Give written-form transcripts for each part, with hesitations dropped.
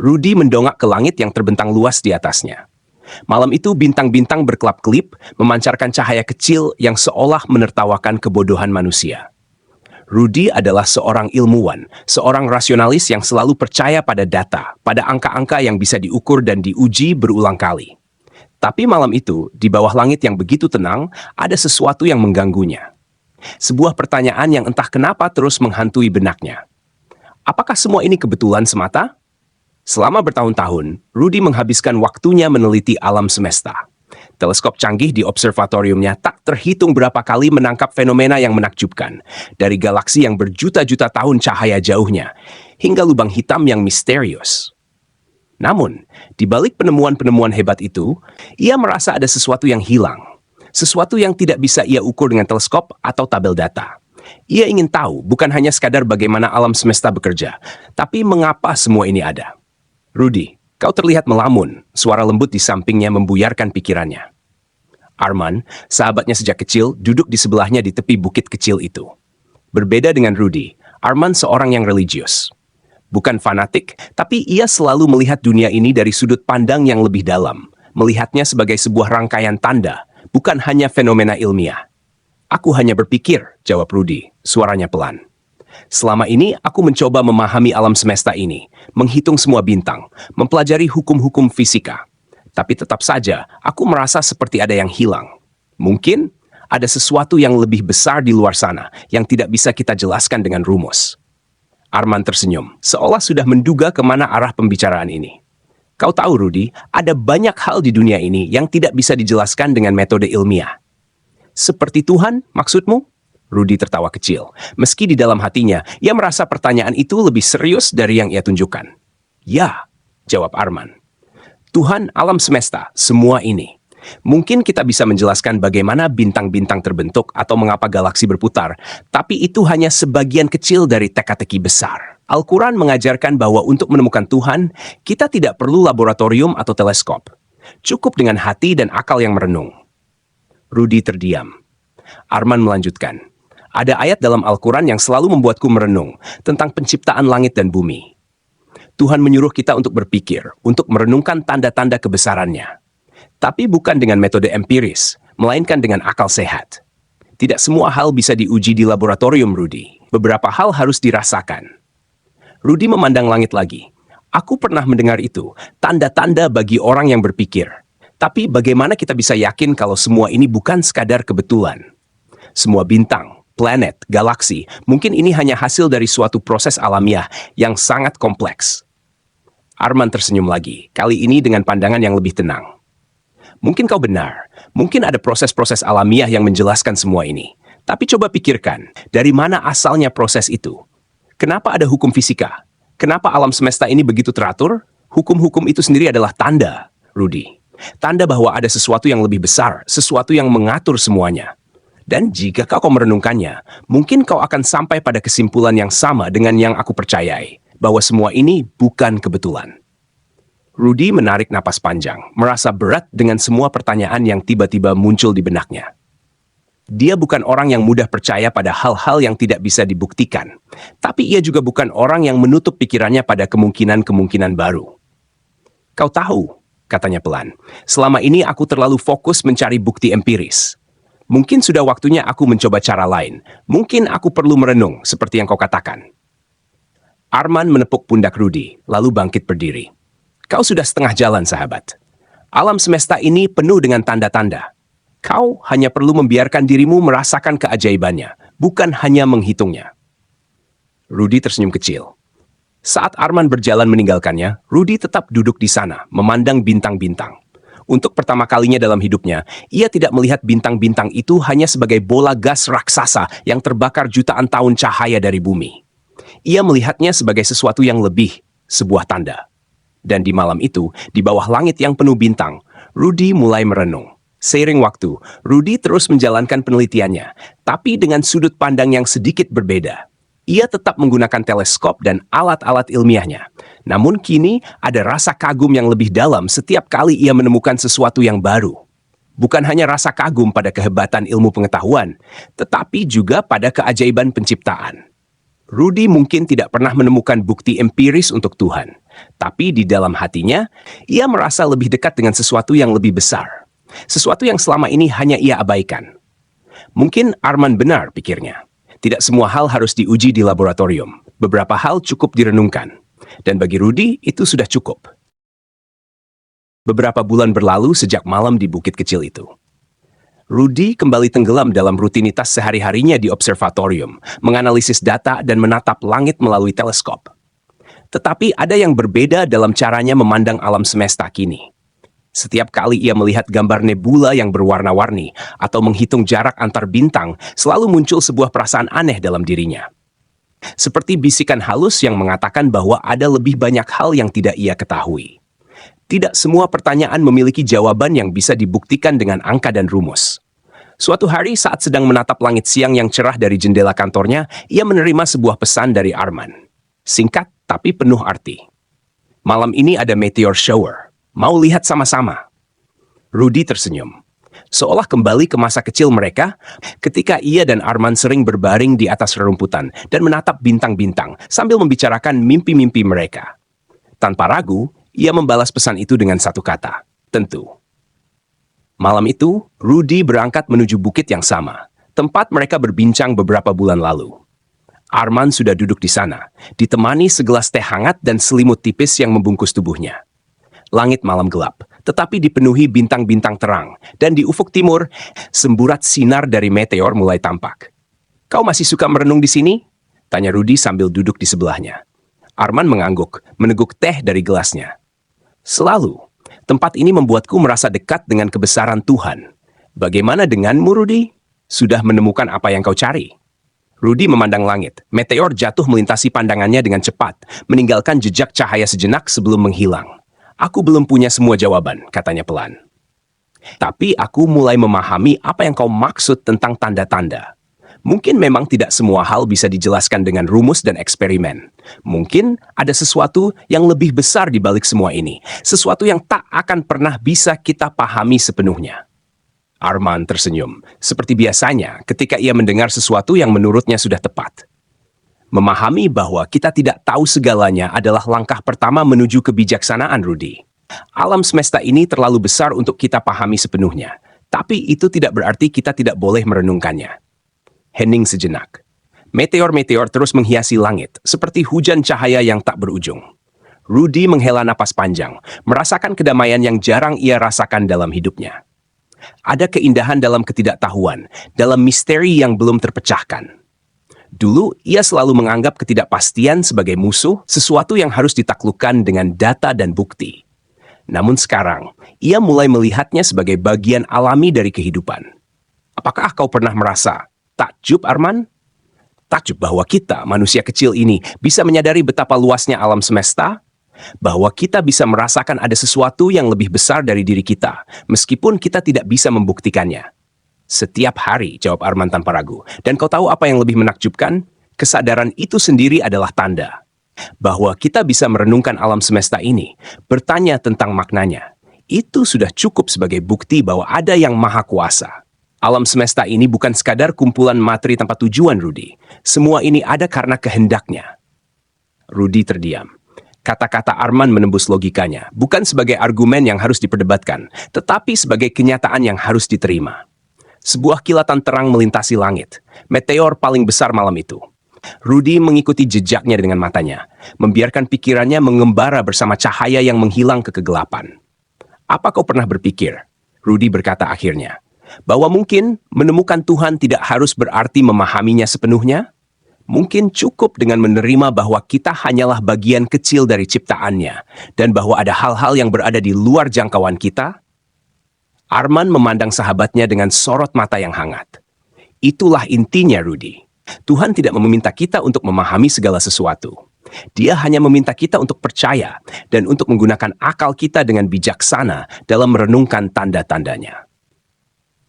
Rudy mendongak ke langit yang terbentang luas di atasnya. Malam itu bintang-bintang berkelap-kelip, memancarkan cahaya kecil yang seolah menertawakan kebodohan manusia. Rudy adalah seorang ilmuwan, seorang rasionalis yang selalu percaya pada data, pada angka-angka yang bisa diukur dan diuji berulang kali. Tapi malam itu, di bawah langit yang begitu tenang, ada sesuatu yang mengganggunya. Sebuah pertanyaan yang entah kenapa terus menghantui benaknya. Apakah semua ini kebetulan semata? Selama bertahun-tahun, Rudy menghabiskan waktunya meneliti alam semesta. Teleskop canggih di observatoriumnya tak terhitung berapa kali menangkap fenomena yang menakjubkan, dari galaksi yang berjuta-juta tahun cahaya jauhnya, hingga lubang hitam yang misterius. Namun, di balik penemuan-penemuan hebat itu, ia merasa ada sesuatu yang hilang. Sesuatu yang tidak bisa ia ukur dengan teleskop atau tabel data. Ia ingin tahu bukan hanya sekadar bagaimana alam semesta bekerja, tapi mengapa semua ini ada. Rudy, kau terlihat melamun, suara lembut di sampingnya membuyarkan pikirannya. Arman, sahabatnya sejak kecil, duduk di sebelahnya di tepi bukit kecil itu. Berbeda dengan Rudy, Arman seorang yang religius. Bukan fanatik, tapi ia selalu melihat dunia ini dari sudut pandang yang lebih dalam, melihatnya sebagai sebuah rangkaian tanda, bukan hanya fenomena ilmiah. Aku hanya berpikir, jawab Rudy, suaranya pelan. Selama ini, aku mencoba memahami alam semesta ini, menghitung semua bintang, mempelajari hukum-hukum fisika. Tapi tetap saja, aku merasa seperti ada yang hilang. Mungkin ada sesuatu yang lebih besar di luar sana yang tidak bisa kita jelaskan dengan rumus. Arman tersenyum, seolah sudah menduga kemana arah pembicaraan ini. Kau tahu, Rudy, ada banyak hal di dunia ini yang tidak bisa dijelaskan dengan metode ilmiah. Seperti Tuhan, maksudmu? Rudy tertawa kecil. Meski di dalam hatinya, ia merasa pertanyaan itu lebih serius dari yang ia tunjukkan. Ya, jawab Arman. Tuhan, alam semesta, semua ini. Mungkin kita bisa menjelaskan bagaimana bintang-bintang terbentuk atau mengapa galaksi berputar, tapi itu hanya sebagian kecil dari teka-teki besar. Al-Quran mengajarkan bahwa untuk menemukan Tuhan, kita tidak perlu laboratorium atau teleskop. Cukup dengan hati dan akal yang merenung. Rudy terdiam. Arman melanjutkan. Ada ayat dalam Al-Quran yang selalu membuatku merenung tentang penciptaan langit dan bumi. Tuhan menyuruh kita untuk berpikir, untuk merenungkan tanda-tanda kebesarannya. Tapi bukan dengan metode empiris, melainkan dengan akal sehat. Tidak semua hal bisa diuji di laboratorium, Rudy. Beberapa hal harus dirasakan. Rudy memandang langit lagi. Aku pernah mendengar itu, tanda-tanda bagi orang yang berpikir. Tapi bagaimana kita bisa yakin kalau semua ini bukan sekadar kebetulan? Semua bintang, planet, galaksi, mungkin ini hanya hasil dari suatu proses alamiah yang sangat kompleks. Arman tersenyum lagi, kali ini dengan pandangan yang lebih tenang. Mungkin kau benar, mungkin ada proses-proses alamiah yang menjelaskan semua ini. Tapi coba pikirkan, dari mana asalnya proses itu? Kenapa ada hukum fisika? Kenapa alam semesta ini begitu teratur? Hukum-hukum itu sendiri adalah tanda, Rudy. Tanda bahwa ada sesuatu yang lebih besar, sesuatu yang mengatur semuanya. Dan jika kau merenungkannya, mungkin kau akan sampai pada kesimpulan yang sama dengan yang aku percayai, bahwa semua ini bukan kebetulan. Rudy menarik napas panjang, merasa berat dengan semua pertanyaan yang tiba-tiba muncul di benaknya. Dia bukan orang yang mudah percaya pada hal-hal yang tidak bisa dibuktikan, tapi ia juga bukan orang yang menutup pikirannya pada kemungkinan-kemungkinan baru. Kau tahu, katanya pelan, selama ini aku terlalu fokus mencari bukti empiris. Mungkin sudah waktunya aku mencoba cara lain. Mungkin aku perlu merenung, seperti yang kau katakan. Arman menepuk pundak Rudy, lalu bangkit berdiri. Kau sudah setengah jalan, sahabat. Alam semesta ini penuh dengan tanda-tanda. Kau hanya perlu membiarkan dirimu merasakan keajaibannya, bukan hanya menghitungnya. Rudy tersenyum kecil. Saat Arman berjalan meninggalkannya, Rudy tetap duduk di sana, memandang bintang-bintang. Untuk pertama kalinya dalam hidupnya, ia tidak melihat bintang-bintang itu hanya sebagai bola gas raksasa yang terbakar jutaan tahun cahaya dari bumi. Ia melihatnya sebagai sesuatu yang lebih, sebuah tanda. Dan di malam itu, di bawah langit yang penuh bintang, Rudy mulai merenung. Seiring waktu, Rudy terus menjalankan penelitiannya, tapi dengan sudut pandang yang sedikit berbeda. Ia tetap menggunakan teleskop dan alat-alat ilmiahnya. Namun kini ada rasa kagum yang lebih dalam setiap kali ia menemukan sesuatu yang baru. Bukan hanya rasa kagum pada kehebatan ilmu pengetahuan, tetapi juga pada keajaiban penciptaan. Rudy mungkin tidak pernah menemukan bukti empiris untuk Tuhan, tapi di dalam hatinya, ia merasa lebih dekat dengan sesuatu yang lebih besar. Sesuatu yang selama ini hanya ia abaikan. Mungkin Arman benar, pikirnya. Tidak semua hal harus diuji di laboratorium. Beberapa hal cukup direnungkan. Dan bagi Rudy, itu sudah cukup. Beberapa bulan berlalu sejak malam di bukit kecil itu. Rudy kembali tenggelam dalam rutinitas sehari-harinya di observatorium, menganalisis data dan menatap langit melalui teleskop. Tetapi ada yang berbeda dalam caranya memandang alam semesta kini. Setiap kali ia melihat gambar nebula yang berwarna-warni atau menghitung jarak antar bintang, selalu muncul sebuah perasaan aneh dalam dirinya. Seperti bisikan halus yang mengatakan bahwa ada lebih banyak hal yang tidak ia ketahui. Tidak semua pertanyaan memiliki jawaban yang bisa dibuktikan dengan angka dan rumus. Suatu hari saat sedang menatap langit siang yang cerah dari jendela kantornya, ia menerima sebuah pesan dari Arman. Singkat tapi penuh arti. Malam ini ada meteor shower. Mau lihat sama-sama? Rudy tersenyum. Seolah kembali ke masa kecil mereka ketika ia dan Arman sering berbaring di atas rerumputan dan menatap bintang-bintang sambil membicarakan mimpi-mimpi mereka. Tanpa ragu, ia membalas pesan itu dengan satu kata, tentu. Malam itu, Rudy berangkat menuju bukit yang sama, tempat mereka berbincang beberapa bulan lalu. Arman sudah duduk di sana, ditemani segelas teh hangat dan selimut tipis yang membungkus tubuhnya. Langit malam gelap, tetapi dipenuhi bintang-bintang terang, dan di ufuk timur, semburat sinar dari meteor mulai tampak. "Kau masih suka merenung di sini?" tanya Rudy sambil duduk di sebelahnya. Arman mengangguk, meneguk teh dari gelasnya. "Selalu. Tempat ini membuatku merasa dekat dengan kebesaran Tuhan. Bagaimana denganmu, Rudy? Sudah menemukan apa yang kau cari?" Rudy memandang langit. Meteor jatuh melintasi pandangannya dengan cepat, meninggalkan jejak cahaya sejenak sebelum menghilang. "Aku belum punya semua jawaban," katanya pelan. "Tapi aku mulai memahami apa yang kau maksud tentang tanda-tanda. Mungkin memang tidak semua hal bisa dijelaskan dengan rumus dan eksperimen. Mungkin ada sesuatu yang lebih besar di balik semua ini. Sesuatu yang tak akan pernah bisa kita pahami sepenuhnya." Arman tersenyum, seperti biasanya ketika ia mendengar sesuatu yang menurutnya sudah tepat. Memahami bahwa kita tidak tahu segalanya adalah langkah pertama menuju kebijaksanaan, Rudy. Alam semesta ini terlalu besar untuk kita pahami sepenuhnya, tapi itu tidak berarti kita tidak boleh merenungkannya. Hening sejenak. Meteor-meteor terus menghiasi langit, seperti hujan cahaya yang tak berujung. Rudy menghela napas panjang, merasakan kedamaian yang jarang ia rasakan dalam hidupnya. Ada keindahan dalam ketidaktahuan, dalam misteri yang belum terpecahkan. Dulu, ia selalu menganggap ketidakpastian sebagai musuh, sesuatu yang harus ditaklukkan dengan data dan bukti. Namun sekarang, ia mulai melihatnya sebagai bagian alami dari kehidupan. Apakah kau pernah merasa takjub, Arman? Takjub bahwa kita, manusia kecil ini, bisa menyadari betapa luasnya alam semesta? Bahwa kita bisa merasakan ada sesuatu yang lebih besar dari diri kita, meskipun kita tidak bisa membuktikannya. "Setiap hari," jawab Arman tanpa ragu. "Dan kau tahu apa yang lebih menakjubkan? Kesadaran itu sendiri adalah tanda bahwa kita bisa merenungkan alam semesta ini, bertanya tentang maknanya. Itu sudah cukup sebagai bukti bahwa ada yang maha kuasa. Alam semesta ini bukan sekadar kumpulan materi tanpa tujuan, Rudy. Semua ini ada karena kehendaknya." Rudy terdiam. Kata-kata Arman menembus logikanya, bukan sebagai argumen yang harus diperdebatkan, tetapi sebagai kenyataan yang harus diterima. Sebuah kilatan terang melintasi langit, meteor paling besar malam itu. Rudy mengikuti jejaknya dengan matanya, membiarkan pikirannya mengembara bersama cahaya yang menghilang ke kegelapan. "Apa kau pernah berpikir?" Rudy berkata akhirnya, "bahwa mungkin menemukan Tuhan tidak harus berarti memahaminya sepenuhnya? Mungkin cukup dengan menerima bahwa kita hanyalah bagian kecil dari ciptaannya, dan bahwa ada hal-hal yang berada di luar jangkauan kita?" Arman memandang sahabatnya dengan sorot mata yang hangat. "Itulah intinya, Rudy. Tuhan tidak meminta kita untuk memahami segala sesuatu. Dia hanya meminta kita untuk percaya dan untuk menggunakan akal kita dengan bijaksana dalam merenungkan tanda-tandanya."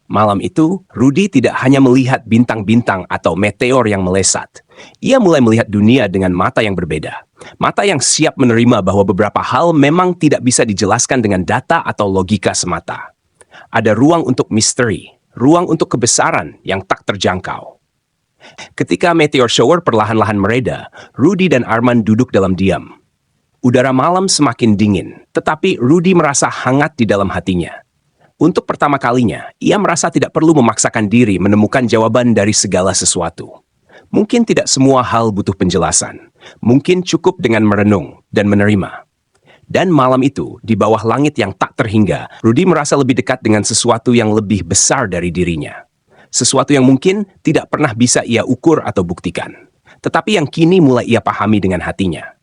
Malam itu, Rudy tidak hanya melihat bintang-bintang atau meteor yang melesat. Ia mulai melihat dunia dengan mata yang berbeda. Mata yang siap menerima bahwa beberapa hal memang tidak bisa dijelaskan dengan data atau logika semata. Ada ruang untuk misteri, ruang untuk kebesaran yang tak terjangkau. Ketika meteor shower perlahan-lahan mereda, Rudy dan Arman duduk dalam diam. Udara malam semakin dingin, tetapi Rudy merasa hangat di dalam hatinya. Untuk pertama kalinya, ia merasa tidak perlu memaksakan diri menemukan jawaban dari segala sesuatu. Mungkin tidak semua hal butuh penjelasan. Mungkin cukup dengan merenung dan menerima. Dan malam itu, di bawah langit yang tak terhingga, Rudy merasa lebih dekat dengan sesuatu yang lebih besar dari dirinya. Sesuatu yang mungkin tidak pernah bisa ia ukur atau buktikan. Tetapi yang kini mulai ia pahami dengan hatinya.